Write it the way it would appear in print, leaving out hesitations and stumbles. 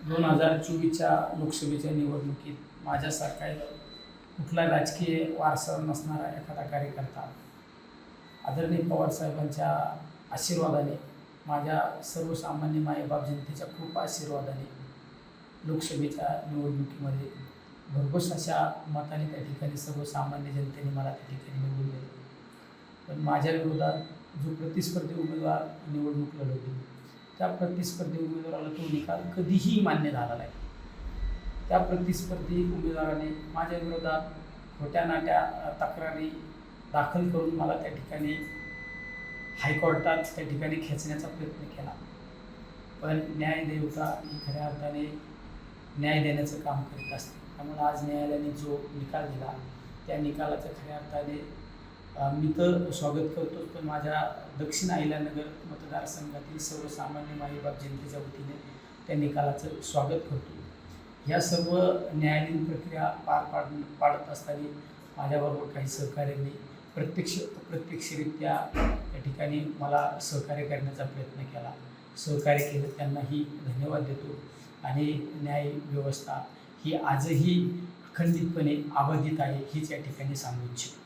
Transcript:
2024च्या लोकसभेच्या निवडणुकीत माझ्यासारखा कुठला राजकीय वारसा नसणारा एखादा कार्यकर्ता आदरणीय पवारसाहेबांच्या आशीर्वादाने, माझ्या सर्वसामान्य मायबाप जनतेच्या खूप आशीर्वादाने लोकसभेच्या निवडणुकीमध्ये भरघोस अशा मताने त्या ठिकाणी सर्वसामान्य जनतेने मला त्या ठिकाणी निवडून दिलं. पण माझ्या विरोधात जो प्रतिस्पर्धी उमेदवार निवडणूक लढवली, त्या प्रतिस्पर्धी उमेदवाराला तो निकाल कधीही मान्य झाला नाही. त्या प्रतिस्पर्धी उमेदवाराने माझ्या विरोधात खोट्या नाट्या तक्रारी दाखल करून मला त्या ठिकाणी हायकोर्टात त्या ठिकाणी खेचण्याचा प्रयत्न केला. पण न्यायदेवता ही खऱ्या अर्थाने न्याय देण्याचं काम करीत असते. त्यामुळे आज न्यायालयाने जो निकाल दिला त्या निकालाचं खऱ्या अर्थाने मी तर स्वागत करतो, पण माझ्या दक्षिण अहिल्यानगर मतदारसंघातील सर्वसामान्य माईबाप जनतेच्या वतीने त्या निकालाचं स्वागत करतो. ह्या सर्व न्यायालयीन प्रक्रिया पाडत असताना माझ्याबरोबर काही सहकार्यांनी प्रत्यक्षरित्या त्या ठिकाणी मला सहकार्य करण्याचा प्रयत्न केला. सहकार्य केलं त्यांनाही धन्यवाद देतो. आणि न्याय व्यवस्था ही आजही अखंडितपणे अबाधित आहे हीच या ठिकाणी सांगू इच्छितो.